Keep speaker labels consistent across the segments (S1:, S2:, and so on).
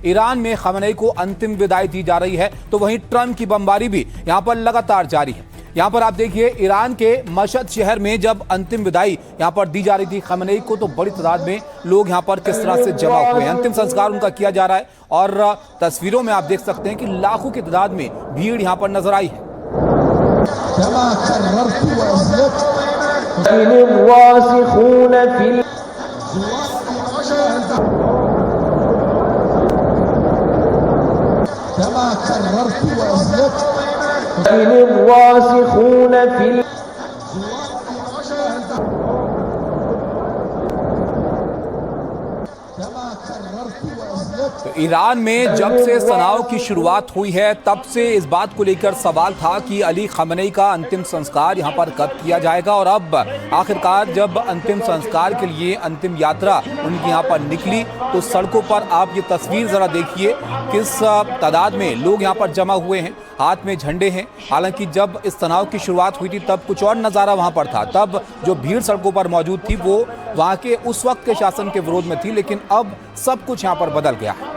S1: Iran में Khamenei को अंतिम विदाई दी जा रही है, तो वहीं ट्रंप की बमबारी भी यहां पर लगातार जारी है। यहां पर आप देखिए, ईरान के मशहद शहर में जब अंतिम विदाई यहां पर दी जा रही थी खमेनी को, तो बड़ी तादाद में लोग यहां पर किस तरह से जमा हुए हैं। अंतिम संस्कार उनका किया जा रहा है और तस्वीरों में आप देख सकते हैं कि लाखों की तादाद में भीड़ यहां पर नजर आई है। तो ईरान में जब से तनाव की शुरुआत हुई है, तब से इस बात को लेकर सवाल था कि अली खमेनी का अंतिम संस्कार यहां पर कब किया जाएगा। और अब आखिरकार जब अंतिम संस्कार के लिए अंतिम यात्रा उनकी यहां पर निकली, तो सड़कों पर आप ये तस्वीर जरा देखिए किस तादाद में लोग यहां पर जमा हुए हैं, हाथ में झंडे हैं। हालांकि जब इस तनाव की शुरुआत हुई थी तब कुछ और नज़ारा वहां पर था, तब जो भीड़ सड़कों पर मौजूद थी वो वहां के उस वक्त के शासन के विरोध में थी, लेकिन अब सब कुछ यहां पर बदल गया है।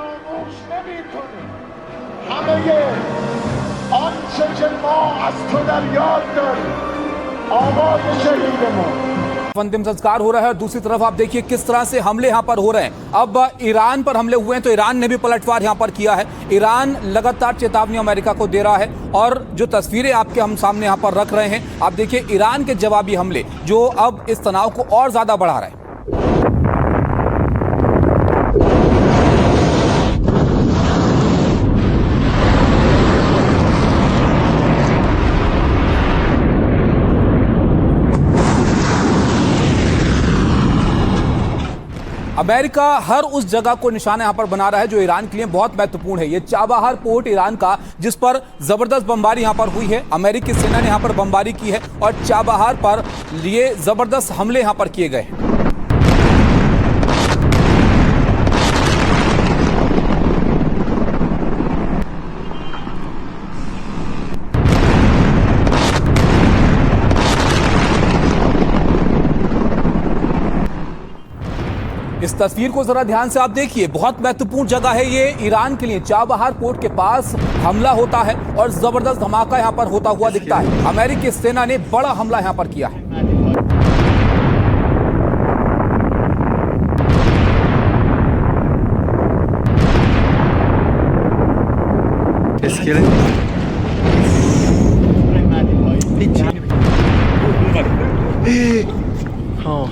S1: अंतिम संस्कार हो रहा है और दूसरी तरफ आप देखिए किस तरह से हमले यहां पर हो रहे हैं। अब ईरान पर हमले हुए हैं तो ईरान ने भी पलटवार यहां पर किया है। ईरान लगातार चेतावनी अमेरिका को दे रहा है और जो तस्वीरें आपके हम सामने यहां पर रख रहे हैं, आप देखिए ईरान के जवाबी हमले जो अब इस तनाव को और ज्यादा बढ़ा रहे हैं। अमेरिका हर उस जगह को निशाना यहां पर बना रहा है जो ईरान के लिए बहुत महत्वपूर्ण है। ये चाबहार पोर्ट ईरान का, जिस पर जबरदस्त बमबारी यहां पर हुई है, अमेरिकी सेना ने यहां पर बमबारी की है और चाबहार पर ये जबरदस्त हमले यहां पर किए गए हैं। इस तस्वीर को जरा ध्यान से आप देखिए, बहुत महत्वपूर्ण जगह है ये ईरान के लिए। चाबहार पोर्ट के पास हमला होता है और जबरदस्त धमाका यहां पर होता हुआ दिखता है। अमेरिकी सेना ने बड़ा हमला यहां पर किया है।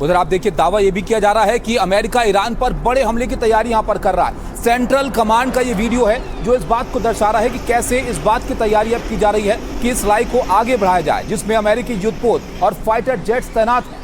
S1: उधर आप देखिए दावा यह भी किया जा रहा है कि अमेरिका ईरान पर बड़े हमले की तैयारी यहां पर कर रहा है। सेंट्रल कमांड का ये वीडियो है जो इस बात को दर्शा रहा है कि कैसे इस बात की तैयारी अब की जा रही है कि इस लड़ाई को आगे बढ़ाया जाए, जिसमें अमेरिकी युद्धपोत और फाइटर जेट्स तैनात हैं।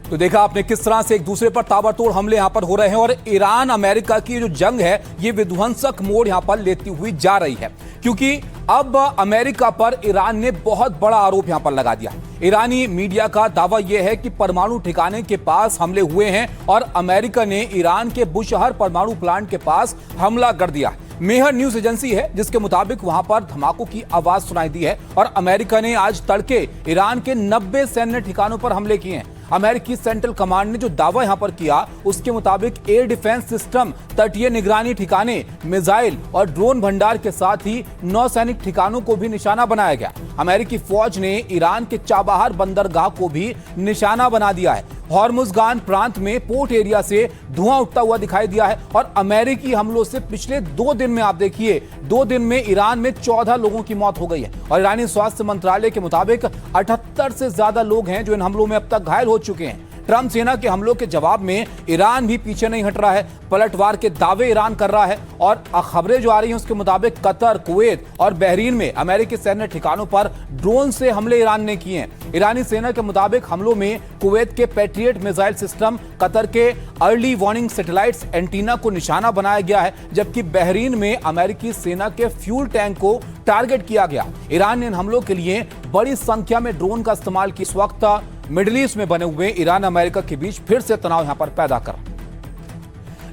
S1: तो देखा आपने किस तरह से एक दूसरे पर ताबड़तोड़ हमले यहां पर हो रहे हैं और ईरान अमेरिका की जो जंग है ये विध्वंसक मोड़ यहां पर लेती हुई जा रही है, क्योंकि अब अमेरिका पर ईरान ने बहुत बड़ा आरोप यहां पर लगा दिया। ईरानी मीडिया का दावा यह है कि परमाणु ठिकाने के पास हमले हुए हैं और अमेरिका ने ईरान के बुशहर परमाणु प्लांट के पास हमला कर दिया। मेहर न्यूज एजेंसी है जिसके मुताबिक वहां पर धमाकों की आवाज सुनाई दी है और अमेरिका ने आज तड़के ईरान के 90 सैन्य ठिकानों पर हमले किए हैं। अमेरिकी सेंट्रल कमांड ने जो दावा यहां पर किया उसके मुताबिक एयर डिफेंस सिस्टम, तटीय निगरानी ठिकाने, मिसाइल और ड्रोन भंडार के साथ ही नौसैनिक ठिकानों को भी निशाना बनाया गया। अमेरिकी फौज ने ईरान के चाबहार बंदरगाह को भी निशाना बना दिया है। हॉर्मुज़गान प्रांत में पोर्ट एरिया से धुआं उठता हुआ दिखाई दिया है और अमेरिकी हमलों से पिछले 2 दिन में आप देखिए 2 दिन में ईरान में 14 लोगों की मौत हो गई है और ईरानी स्वास्थ्य मंत्रालय के मुताबिक 78 से ज्यादा लोग हैं जो इन हमलों में अब तक घायल हो चुके हैं। ट्रंप सेना के हमलों के जवाब में ईरान भी पीछे नहीं हट रहा है। पलटवार के दावे ईरान कर रहा है और खबरें जो आ रही हैं उसके मुताबिक कतर, कुवैत और बहरीन में अमेरिकी सैन्य ठिकानों पर ड्रोन से हमले ईरान ने किए हैं। ईरानी सेना के मुताबिक हमलों में कुवैत के पैट्रियट मिसाइल सिस्टम, कतर के अर्ली वार्निंग सैटेलाइट्स एंटीना को निशाना बनाया गया है, जबकि बहरीन में अमेरिकी सेना के फ्यूल टैंक को टारगेट किया गया। ईरान ने इन हमलों के लिए बड़ी संख्या में ड्रोन का इस्तेमाल किया। इस वक्त मिडिल ईस्ट में बने हुए ईरान अमेरिका के बीच फिर से तनाव यहां पर पैदा कर।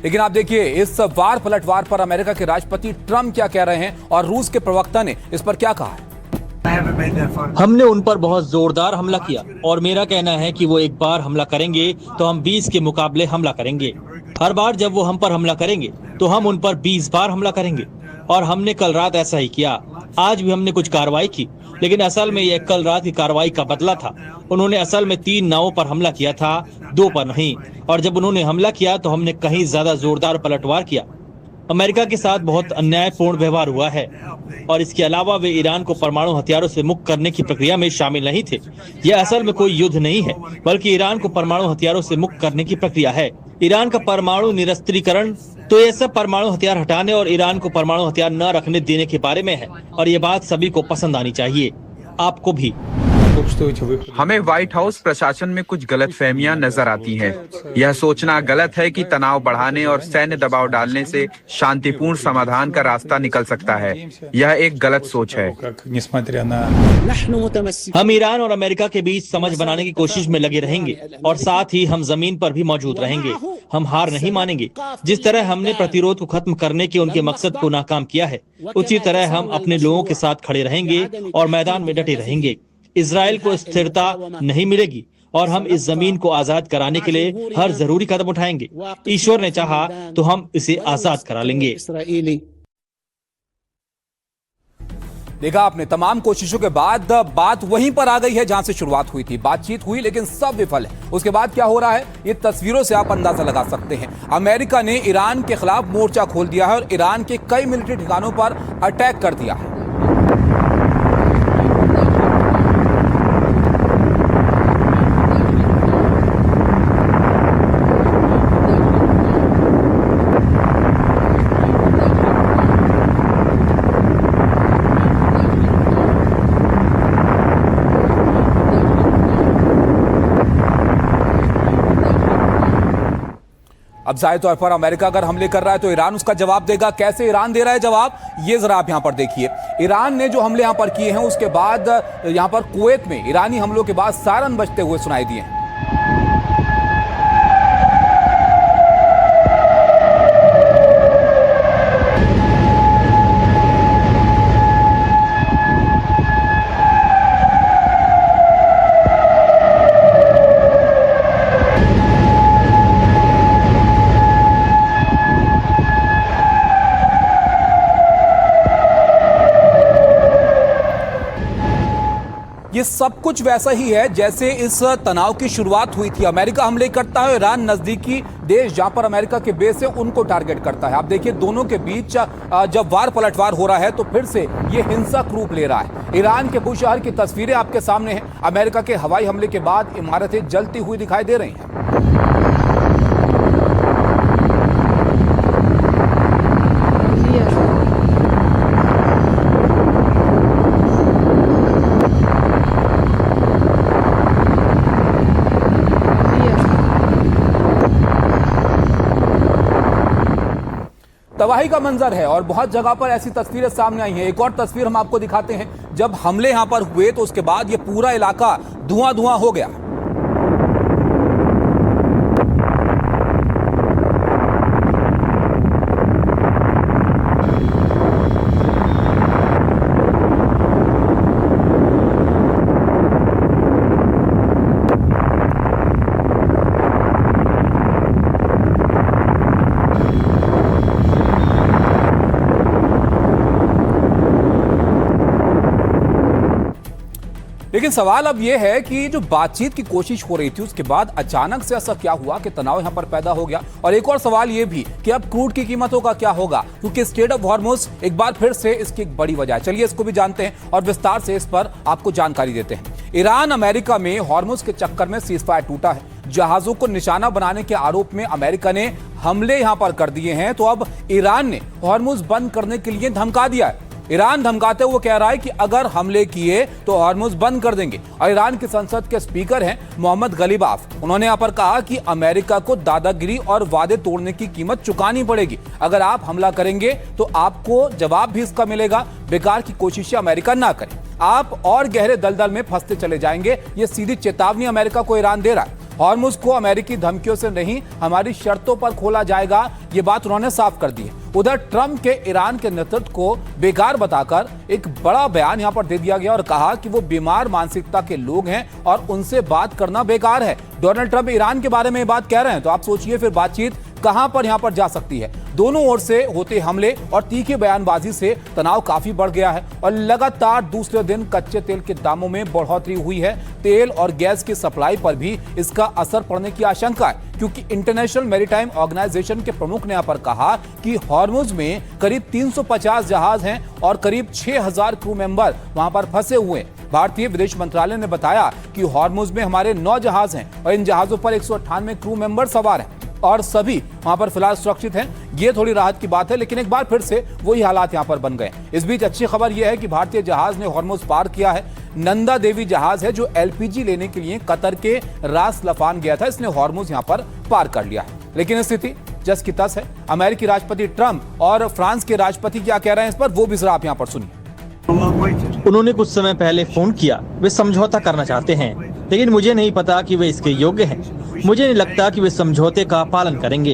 S1: लेकिन आप देखिए इस वार पलटवार पर अमेरिका के राष्ट्रपति ट्रंप क्या कह रहे हैं और रूस के प्रवक्ता ने इस पर क्या कहा है।
S2: हमने उन पर बहुत जोरदार हमला किया और मेरा कहना है कि वो एक बार हमला करेंगे तो हम 20 के मुकाबले हमला करेंगे। हर बार जब वो हम पर हमला करेंगे तो हम उन पर 20 बार हमला करेंगे और हमने कल रात ऐसा ही किया। आज भी हमने कुछ कार्रवाई की, लेकिन असल में यह कल रात की कार्रवाई का बदला था। उन्होंने असल में 3 नावों पर हमला किया था, 2 पर नहीं। और जब उन्होंने हमला किया तो हमने कहीं ज्यादा जोरदार पलटवार किया। अमेरिका के साथ बहुत अन्यायपूर्ण व्यवहार हुआ है और इसके अलावा वे ईरान को परमाणु हथियारों से मुक्त करने की प्रक्रिया में शामिल नहीं थे। यह असल में कोई युद्ध नहीं है, बल्कि ईरान को परमाणु हथियारों से मुक्त करने की प्रक्रिया है। ईरान का परमाणु निरस्त्रीकरण तो ये सब परमाणु हथियार हटाने और ईरान को परमाणु हथियार न रखने देने के बारे में है और ये बात सभी को पसंद आनी चाहिए, आपको भी।
S3: हमें व्हाइट हाउस प्रशासन में कुछ गलतफहमियां नजर आती हैं। यह सोचना गलत है कि तनाव बढ़ाने और सैन्य दबाव डालने से शांतिपूर्ण समाधान का रास्ता निकल सकता है। यह एक गलत सोच है।
S2: हम ईरान और अमेरिका के बीच समझ बनाने की कोशिश में लगे रहेंगे और साथ ही हम जमीन पर भी मौजूद रहेंगे। हम हार नहीं मानेंगे। जिस तरह हमने प्रतिरोध को खत्म करने के उनके मकसद को नाकाम किया है, उसी तरह हम अपने लोगों के साथ खड़े रहेंगे और मैदान में डटे रहेंगे। इजराइल को स्थिरता नहीं मिलेगी और हम इस जमीन को आजाद कराने के लिए हर जरूरी कदम उठाएंगे। ईश्वर ने चाहा तो हम इसे आजाद करा लेंगे।
S1: देखा आपने, तमाम कोशिशों के बाद बात वहीं पर आ गई है जहां से शुरुआत हुई थी। बातचीत हुई लेकिन सब विफल है। उसके बाद क्या हो रहा है ये तस्वीरों से आप अंदाजा लगा सकते हैं। अमेरिका ने ईरान के खिलाफ मोर्चा खोल दिया है और ईरान के कई मिलिट्री ठिकानों पर अटैक कर दिया है। अब जाहिर तौर पर अमेरिका अगर हमले कर रहा है तो ईरान उसका जवाब देगा। कैसे ईरान दे रहा है जवाब, ये जरा आप यहां पर देखिए। ईरान ने जो हमले यहां पर किए हैं उसके बाद यहां पर कुवैत में ईरानी हमलों के बाद सायरन बजते हुए सुनाई दिए हैं। ये सब कुछ वैसा ही है जैसे इस तनाव की शुरुआत हुई थी। अमेरिका हमले करता है, ईरान नजदीकी देश जहां पर अमेरिका के बेस है उनको टारगेट करता है। आप देखिए दोनों के बीच जब वार पलटवार हो रहा है तो फिर से ये हिंसक रूप ले रहा है। ईरान के बुशहर की तस्वीरें आपके सामने हैं। अमेरिका के हवाई हमले के बाद इमारतें जलती हुई दिखाई दे रही हैं। तबाही का मंजर है और बहुत जगह पर ऐसी तस्वीरें सामने आई हैं। एक और तस्वीर हम आपको दिखाते हैं। जब हमले यहां पर हुए तो उसके बाद ये पूरा इलाका धुआं धुआं हो गया। लेकिन सवाल अब यह है कि जो बातचीत की कोशिश हो रही थी उसके बाद अचानक से ऐसा क्या हुआ कि तनाव यहां पर पैदा हो गया। और एक और सवाल यह भी कि अब क्रूड की कीमतों का क्या होगा, क्योंकि स्ट्रेट ऑफ हॉर्मुज एक बार फिर से इसकी एक बड़ी वजह है। चलिए इसको भी जानते हैं और विस्तार से इस पर आपको जानकारी देते हैं। ईरान अमेरिका में हॉर्मुज के चक्कर में सीजफायर टूटा है। जहाजों को निशाना बनाने के आरोप में अमेरिका ने हमले यहां पर कर दिए हैं, तो अब ईरान ने हॉर्मुज बंद करने के लिए धमका दिया है। ईरान धमकाते हुए कह रहा है कि अगर हमले किए तो हॉर्मुज बंद कर देंगे। और ईरान की संसद के स्पीकर हैं मोहम्मद गलीबाफ, उन्होंने यहां पर कहा कि अमेरिका को दादागिरी और वादे तोड़ने की कीमत चुकानी पड़ेगी। अगर आप हमला करेंगे तो आपको जवाब भी इसका मिलेगा। बेकार की कोशिशें अमेरिका ना करे, आप और गहरे दलदल में फंसते चले जाएंगे। ये सीधी चेतावनी अमेरिका को ईरान दे रहा है। हॉर्मुज को अमेरिकी धमकियों से नहीं, हमारी शर्तों पर खोला जाएगा, ये बात उन्होंने साफ कर दी है। उधर ट्रंप के ईरान के नेतृत्व को बेकार बताकर एक बड़ा बयान यहां पर दे दिया गया और कहा कि वो बीमार मानसिकता के लोग हैं और उनसे बात करना बेकार है। डोनाल्ड ट्रंप ईरान के बारे में ये बात कह रहे हैं, तो आप सोचिए फिर बातचीत कहां पर यहां पर जा सकती है। दोनों ओर से होते हमले और तीखी बयानबाजी से तनाव काफी बढ़ गया है और लगातार दूसरे दिन कच्चे तेल के दामों में बढ़ोतरी हुई है। तेल और गैस की सप्लाई पर भी इसका असर पड़ने की आशंका है, क्योंकि इंटरनेशनल मैरीटाइम ऑर्गेनाइजेशन के प्रमुख ने यहां पर कहा कि हॉर्मुज में करीब 350 जहाज हैं और करीब 6000 क्रू मेंबर वहां पर फंसे हुए हैं। भारतीय विदेश मंत्रालय ने बताया कि हॉर्मुज में हमारे 9 जहाज हैं और इन जहाजों पर 198 क्रू मेंबर सवार हैं और सभी वहां पर फिलहाल सुरक्षित हैं। ये थोड़ी राहत की बात है, लेकिन एक बार फिर से वही हालात यहां पर बन गए। इस बीच अच्छी खबर यह है कि भारतीय जहाज ने हॉर्मुज पार किया है। नंदा देवी जहाज है जो एलपीजी लेने के लिए कतर के रास लफान गया था, इसने हॉर्मुज यहां पर पार कर लिया है। लेकिन स्थिति जस की तस है। अमेरिकी राष्ट्रपति ट्रंप और फ्रांस के राष्ट्रपति क्या कह रहे हैं इस पर, वो भी जरा आप यहां पर सुनिए।
S2: उन्होंने कुछ समय पहले फोन किया, वे समझौता करना चाहते हैं, लेकिन मुझे नहीं पता कि वे इसके योग्य हैं। मुझे नहीं लगता कि वे समझौते का पालन करेंगे।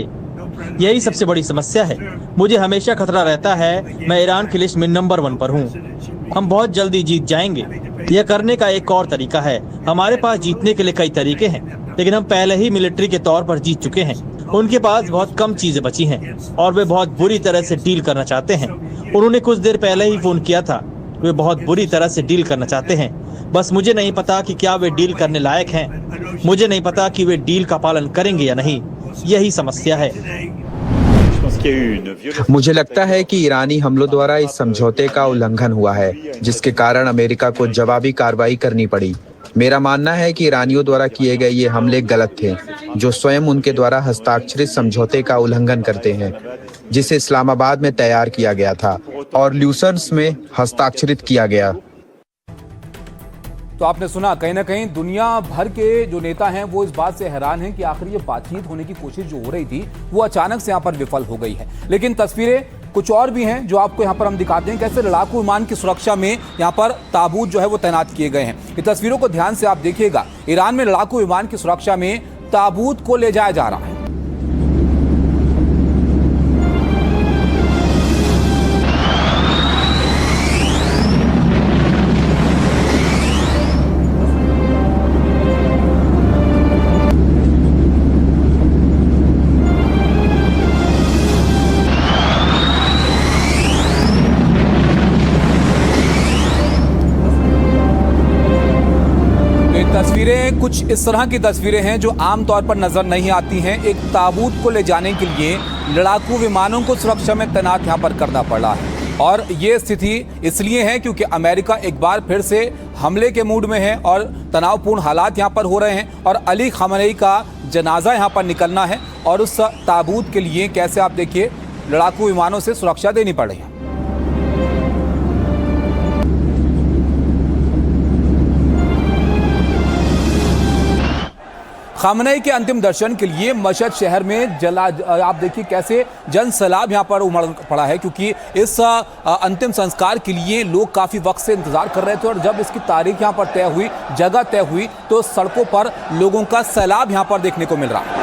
S2: यही सबसे बड़ी समस्या है। मुझे हमेशा खतरा रहता है। मैं ईरान की लिस्ट में नंबर 1 पर हूँ। हम बहुत जल्दी जीत जाएंगे। यह करने का एक और तरीका है। हमारे पास जीतने के लिए कई तरीके हैं, लेकिन हम पहले ही मिलिट्री के तौर पर जीत चुके हैं। उनके पास बहुत कम चीजें बची हैं और वे बहुत बुरी तरह से डील करना चाहते हैं। उन्होंने कुछ देर पहले ही फोन किया था। वे बहुत बुरी तरह से डील करना चाहते हैं। बस मुझे नहीं पता कि क्या वे डील करने लायक हैं। मुझे नहीं पता कि वे डील का पालन करेंगे या नहीं। यही समस्या है।
S3: मुझे लगता है कि ईरानी हमलों द्वारा इस समझौते का उल्लंघन हुआ है, जिसके कारण अमेरिका को जवाबी कार्रवाई करनी पड़ी। मेरा मानना है कि ईरानियों द्वारा किए गए ये हमले गलत थे, जो स्वयं उनके द्वारा हस्ताक्षरित समझौते का उल्लंघन करते हैं, जिसे इस्लामाबाद में तैयार किया गया था और ल्यूसर्न्स में हस्ताक्षरित किया गया।
S1: तो आपने सुना, कहीं ना कहीं दुनिया भर के जो नेता हैं वो इस बात से हैरान हैं कि आखिर ये बातचीत होने की कोशिश जो हो रही थी वो अचानक से यहाँ पर विफल हो गई है। लेकिन तस्वीरें कुछ और भी हैं जो आपको यहाँ पर हम दिखाते हैं, कैसे लड़ाकू विमान की सुरक्षा में यहाँ पर ताबूत जो है वो तैनात किए गए हैं। ये तस्वीरों को ध्यान से आप देखिएगा। ईरान में लड़ाकू विमान की सुरक्षा में ताबूत को ले जाया जा रहा है। तस्वीरें कुछ इस तरह की तस्वीरें हैं जो आमतौर पर नजर नहीं आती हैं। एक ताबूत को ले जाने के लिए लड़ाकू विमानों को सुरक्षा में तैनात यहां पर करना पड़ा है और ये स्थिति इसलिए है क्योंकि अमेरिका एक बार फिर से हमले के मूड में है और तनावपूर्ण हालात यहां पर हो रहे हैं और अली खamenei का जनाजा यहां पर निकलना है और उस ताबूत के लिए कैसे आप देखिए लड़ाकू विमानों से सुरक्षा देनी पड़ रही है। खamenei के अंतिम दर्शन के लिए मशहद शहर में आप देखिए कैसे जन सैलाब यहाँ पर उमड़ पड़ा है, क्योंकि इस अंतिम संस्कार के लिए लोग काफ़ी वक्त से इंतजार कर रहे थे और जब इसकी तारीख यहाँ पर तय हुई, जगह तय हुई, तो सड़कों पर लोगों का सैलाब यहाँ पर देखने को मिल रहा है।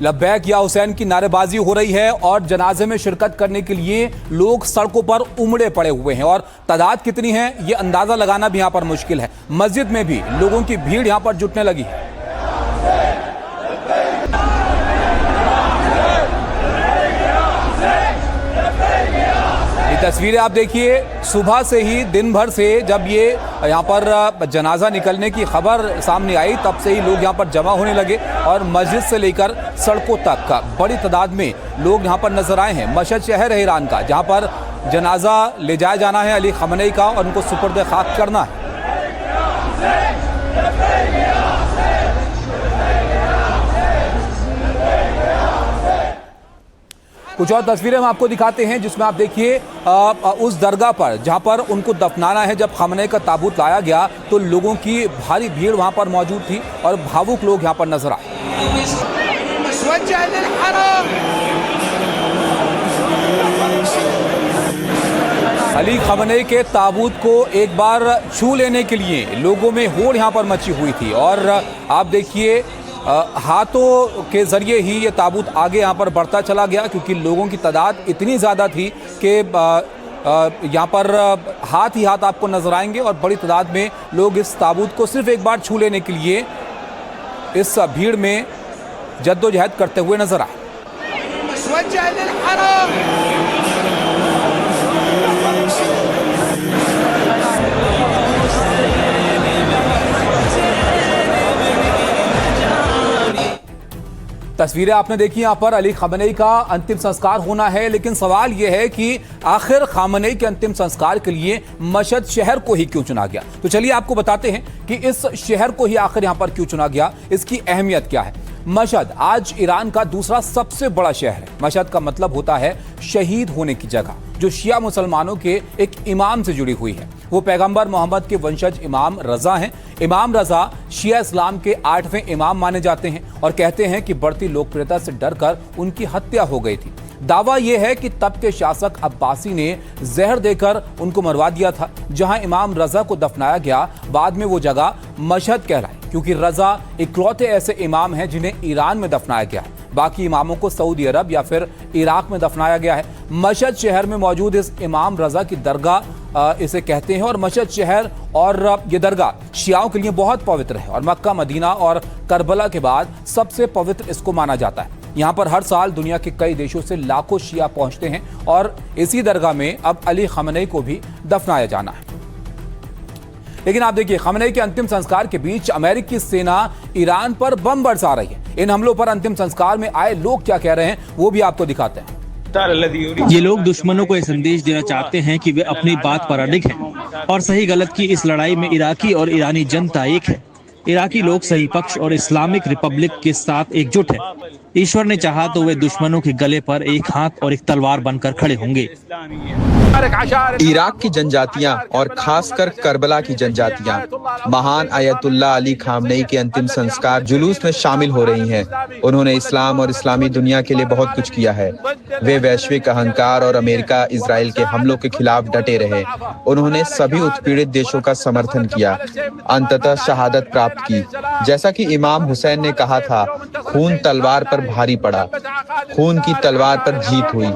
S1: लब्बैक या हुसैन की नारेबाजी हो रही है और जनाजे में शिरकत करने के लिए लोग सड़कों पर उमड़े पड़े हुए हैं और तादाद कितनी है ये अंदाजा लगाना भी यहां पर मुश्किल है। मस्जिद में भी लोगों की भीड़ यहां पर जुटने लगी है। तस्वीरें आप देखिए, सुबह से ही दिन भर से जब ये यहाँ पर जनाजा निकलने की खबर सामने आई तब से ही लोग यहाँ पर जमा होने लगे और मस्जिद से लेकर सड़कों तक बड़ी तादाद में लोग यहाँ पर नजर आए हैं। मशहद शहर है ईरान का जहाँ पर जनाजा ले जाया जाना है अली खमनेई का और उनको सुपुर्द खाक करना है। कुछ और तस्वीरें हम आपको दिखाते हैं जिसमें आप देखिए उस दरगाह पर जहां पर उनको दफनाना है। जब खमनेई का ताबूत लाया गया तो लोगों की भारी भीड़ वहां पर मौजूद थी और भावुक लोग यहां पर नजर आए। अली खमनेई के ताबूत को एक बार छू लेने के लिए लोगों में होड़ यहां पर मची हुई थी और आप देखिए हाथों के जरिए ही ये ताबूत आगे यहाँ पर बढ़ता चला गया क्योंकि लोगों की तादाद इतनी ज़्यादा थी कि यहाँ पर हाथ ही हाथ आपको नजर आएंगे और बड़ी तादाद में लोग इस ताबूत को सिर्फ एक बार छू लेने के लिए इस भीड़ में जद्दोजहद करते हुए नजर आए। तस्वीरें आपने देखी यहाँ पर अली खमनेई का अंतिम संस्कार होना है, लेकिन सवाल यह है कि आखिर खमनेई के अंतिम संस्कार के लिए मशहद शहर को ही क्यों चुना गया। तो चलिए आपको बताते हैं कि इस शहर को ही आखिर यहाँ पर क्यों चुना गया, इसकी अहमियत क्या है। मशहद आज ईरान का दूसरा सबसे बड़ा शहर है। मशहद का मतलब होता है शहीद होने की जगह, जो शिया मुसलमानों के एक इमाम से जुड़ी हुई है। वो पैगंबर मोहम्मद के वंशज इमाम रजा हैं। इमाम रजा शिया इस्लाम के 8वें इमाम माने जाते हैं और कहते हैं कि बढ़ती लोकप्रियता से डरकर उनकी हत्या हो गई थी। दावा यह है कि तब के शासक अब्बासी ने जहर देकर उनको मरवा दिया था। जहां इमाम रजा को दफनाया गया, बाद में वो जगह मशहद कहलाई क्योंकि रजा इकलौते ऐसे इमाम हैं जिन्हें ईरान में दफनाया गया है। बाकी इमामों को सऊदी अरब या फिर इराक में दफनाया गया है। मशहद शहर में मौजूद इस इमाम रजा की दरगाह इसे कहते हैं और मशहद शहर और ये दरगाह शियाओं के लिए बहुत पवित्र है और मक्का, मदीना और करबला के बाद सबसे पवित्र इसको माना जाता है। यहाँ पर हर साल दुनिया के कई देशों से लाखों शिया पहुंचते हैं और इसी दरगाह में अब अली खमनेई को भी दफनाया जाना है। लेकिन आप देखिए, खमनेई के अंतिम संस्कार के बीच अमेरिकी सेना ईरान पर बम बरसा रही है। इन हमलों पर अंतिम संस्कार में आए लोग क्या कह रहे हैं वो भी आपको दिखाते हैं।
S2: ये लोग दुश्मनों को यह संदेश देना चाहते हैं कि वे अपनी बात पर अडिग हैं और सही गलत की इस लड़ाई में इराकी और ईरानी जनता एक है। इराकी लोग सही पक्ष और इस्लामिक रिपब्लिक के साथ एकजुट है। ईश्वर ने चाहा तो वे दुश्मनों के गले पर एक हाथ और एक तलवार बनकर खड़े होंगे।
S3: इराक की जनजातियां और खासकर करबला की जनजातियां महान अयतुल्लाह अली खामनेई के अंतिम संस्कार जुलूस में शामिल हो रही हैं। उन्होंने इस्लाम और इस्लामी दुनिया के लिए बहुत कुछ किया है। वे वैश्विक अहंकार और अमेरिका इजराइल के हमलों के खिलाफ डटे रहे। उन्होंने सभी उत्पीड़ित देशों का समर्थन किया, अंततः शहादत प्राप्त की। जैसा कि इमाम हुसैन ने कहा था, खून तलवार पर भारी पड़ा, खून की तलवार पर जीत हुई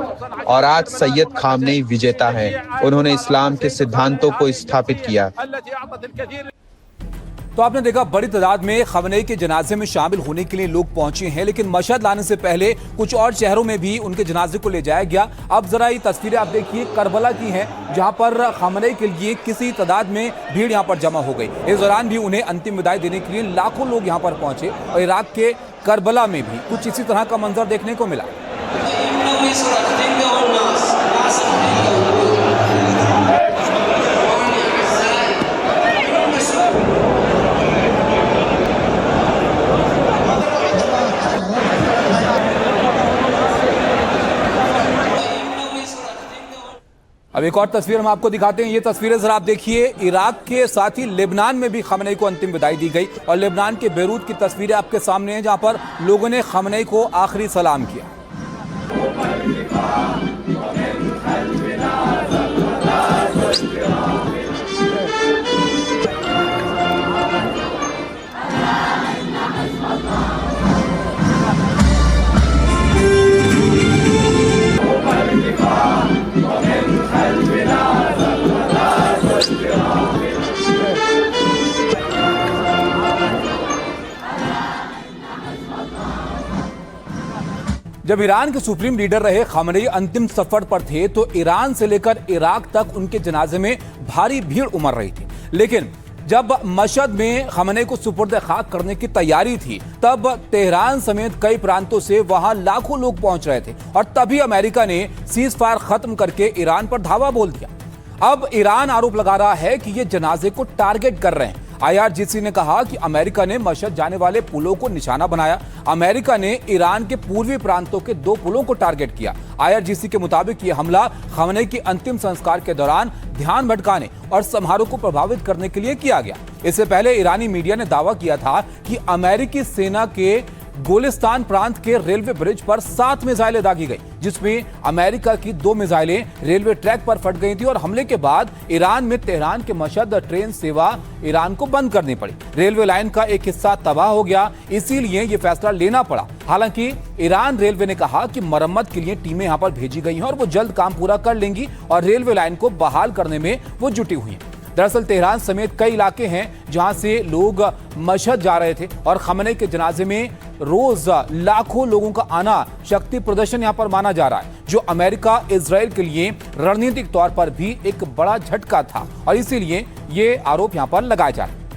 S3: और आज सैयद खामनेई विजेता है। उन्होंने इस्लाम के सिद्धांतों को स्थापित किया।
S1: तो आपने देखा, बड़ी तादाद में खमनेई के जनाजे में शामिल होने के लिए लोग पहुंचे हैं, लेकिन मशहद लाने से पहले कुछ और शहरों में भी उनके जनाजे को ले जाया गया। अब जरा ये तस्वीरें आप देखिए, करबला की हैं, जहां पर खमनेई के लिए किसी तादाद में भीड़ यहां पर जमा हो गई। इस दौरान भी उन्हें अंतिम विदाई देने के लिए लाखों लोग यहां पर पहुंचे और इराक के करबला में भी कुछ इसी तरह का मंजर देखने को मिला। अब एक और तस्वीर हम आपको दिखाते हैं। ये तस्वीरें जरा आप देखिए, इराक के साथ ही लेबनान में भी खमनेई को अंतिम विदाई दी गई और लेबनान के बेरूत की तस्वीरें आपके सामने हैं, जहां पर लोगों ने खमनेई को आखिरी सलाम किया। जब ईरान के सुप्रीम लीडर रहे खamenei अंतिम सफर पर थे तो ईरान से लेकर इराक तक उनके जनाजे में भारी भीड़ उमड़ रही थी। लेकिन जब मशहद में खamenei को सुपुर्द खाक करने की तैयारी थी तब तेहरान समेत कई प्रांतों से वहां लाखों लोग पहुंच रहे थे और तभी अमेरिका ने सीज फायर खत्म करके ईरान पर धावा बोल दिया। अब ईरान आरोप लगा रहा है कि ये जनाजे को टारगेट कर रहे हैं। IRGC ने कहा कि अमेरिका ने मशहद जाने वाले पुलों को निशाना बनाया। अमेरिका ने ईरान के पूर्वी प्रांतों के 2 पुलों को टारगेट किया। IRGC के मुताबिक यह हमला खamenei के अंतिम संस्कार के दौरान ध्यान भटकाने और समारोह को प्रभावित करने के लिए किया गया। इससे पहले ईरानी मीडिया ने दावा किया था कि अमेरिकी सेना के गोलिस्तान प्रांत के रेलवे ब्रिज पर 7 मिसाइलें दागी गई, जिसमें अमेरिका की 2 मिसाइलें रेलवे ट्रैक पर फट गई थी और हमले के बाद ईरान में तेहरान के मशहद ट्रेन सेवा ईरान को बंद करनी पड़ी। रेलवे लाइन का एक हिस्सा तबाह हो गया, इसीलिए यह फैसला लेना पड़ा। हालांकि ईरान रेलवे ने कहा कि मरम्मत के लिए टीमें यहां पर भेजी गई हैं और वो जल्द काम पूरा कर लेंगी और रेलवे लाइन को बहाल करने में वो जुटी हुई हैं। दरअसल तेहरान समेत कई इलाके हैं जहां से लोग मशहद जा रहे थे और खamenei के जनाजे में रोज लाखों लोगों का आना शक्ति प्रदर्शन यहां पर माना जा रहा है, जो अमेरिका इजराइल के लिए रणनीतिक तौर पर भी एक बड़ा झटका था और इसीलिए ये आरोप यहां पर लगाए जा रहे हैं।